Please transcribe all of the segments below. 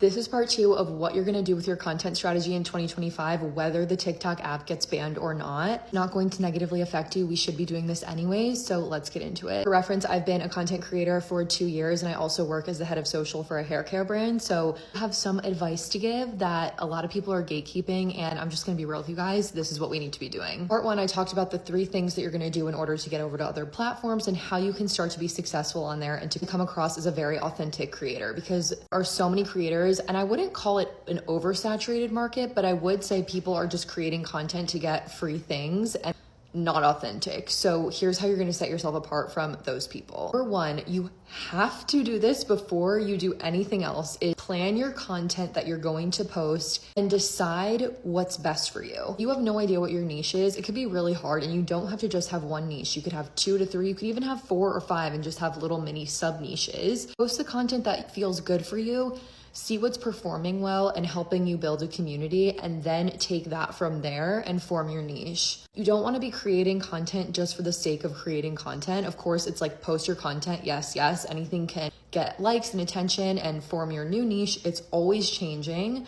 This is part 2 of what you're gonna do with your content strategy in 2025, whether the TikTok app gets banned or not. Not going to negatively affect you. We should be doing this anyways, so let's get into it. For reference, I've been a content creator for 2 years and I also work as the head of social for a hair care brand. So I have some advice to give that a lot of people are gatekeeping, and I'm just gonna be real with you guys. This is what we need to be doing. Part 1, I talked about the 3 things that you're gonna do in order to get over to other platforms and how you can start to be successful on there and to come across as a very authentic creator, because there are so many creators, and I wouldn't call it an oversaturated market, but I would say people are just creating content to get free things and not authentic. So here's how you're going to set yourself apart from those people. Number 1, you have to do this before you do anything else, is plan your content that you're going to post and decide what's best for you. You have no idea what your niche is. It could be really hard, and you don't have to just have one niche. You could have 2 to 3, you could even have 4 or 5 and just have little mini sub niches. Post the content that feels good for you. See what's performing well and helping you build a community, and then take that from there and form your niche. You don't want to be creating content just for the sake of creating content. Of course, it's like post your content. Yes, anything can get likes and attention and form your new niche. It's always changing,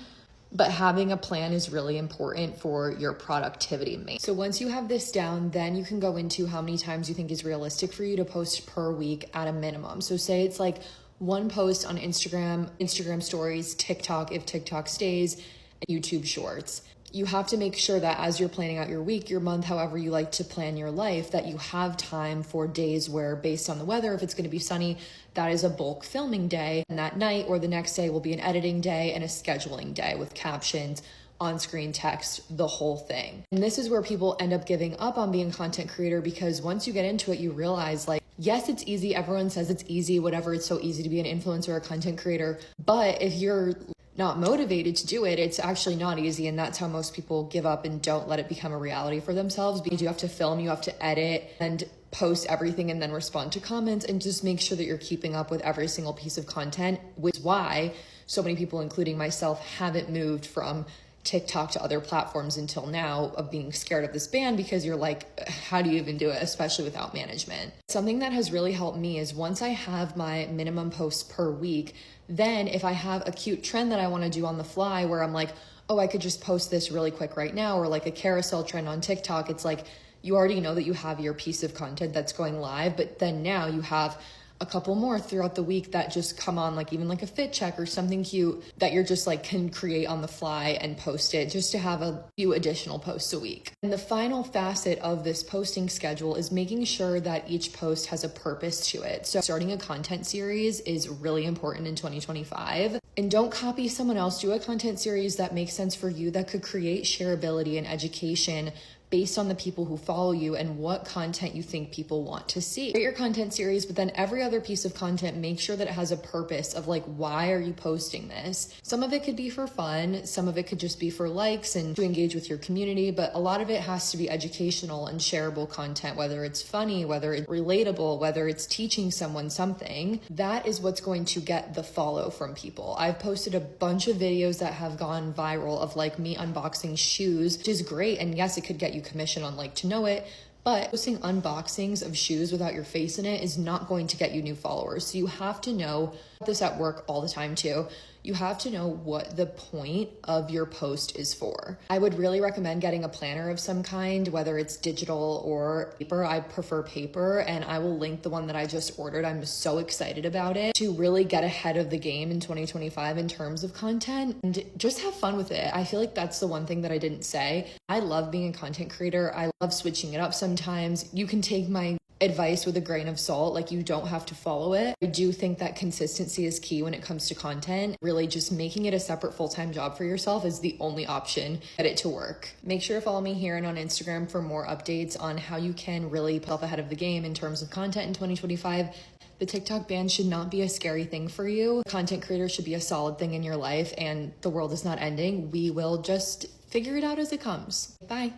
but having a plan is really important for your productivity. So once you have this down, then you can go into how many times you think is realistic for you to post per week at a minimum. So say it's like 1 post on Instagram stories, TikTok, if TikTok stays, and YouTube shorts. You have to make sure that as you're planning out your week, your month, however you like to plan your life, that you have time for days where, based on the weather, if it's going to be sunny, that is a bulk filming day. And that night or the next day will be an editing day and a scheduling day with captions, on-screen text, the whole thing. And this is where people end up giving up on being a content creator, because once you get into it, you realize, like, yes, it's easy. Everyone says it's easy, whatever. It's so easy to be an influencer or a content creator. But if you're not motivated to do it, it's actually not easy. And that's how most people give up and don't let it become a reality for themselves. Because you have to film, you have to edit and post everything and then respond to comments, and just make sure that you're keeping up with every single piece of content, which is why so many people, including myself, haven't moved from TikTok to other platforms until now, of being scared of this ban, because you're like, how do you even do it, especially without management? Something that has really helped me is once I have my minimum posts per week, then if I have a cute trend that I want to do on the fly where I'm like, oh, I could just post this really quick right now, or like a carousel trend on TikTok, it's like you already know that you have your piece of content that's going live, but then now you have a couple more throughout the week that just come on, like even like a fit check or something cute that you're just like can create on the fly and post it, just to have a few additional posts a week. And the final facet of this posting schedule is making sure that each post has a purpose to it. So starting a content series is really important in 2025. And don't copy someone else. Do a content series that makes sense for you, that could create shareability and education based on the people who follow you and what content you think people want to see. Create your content series, but then every other piece of content, make sure that it has a purpose of like, why are you posting this? Some of it could be for fun, some of it could just be for likes and to engage with your community, but a lot of it has to be educational and shareable content, whether it's funny, whether it's relatable, whether it's teaching someone something. That is what's going to get the follow from people. I've posted a bunch of videos that have gone viral of like me unboxing shoes, which is great. And yes, it could get you commission on Like to Know It, but posting unboxings of shoes without your face in it is not going to get you new followers. So you have to know this at work all the time too. You have to know what the point of your post is for. I would really recommend getting a planner of some kind, whether it's digital or paper. I prefer paper, and I will link the one that I just ordered. I'm so excited about it, to really get ahead of the game in 2025 in terms of content and just have fun with it. I feel like that's the one thing that I didn't say. I love being a content creator. I love switching it up sometimes. You can take my advice with a grain of salt, like you don't have to follow it. I do think that consistency is key when it comes to content. Really just making it a separate full-time job for yourself is the only option. Get it to work. Make sure to follow me here and on Instagram for more updates on how you can really put yourself ahead of the game in terms of content in 2025. The TikTok ban should not be a scary thing for you. Content creator should be a solid thing in your life, and the world is not ending. We will just figure it out as it comes. Bye.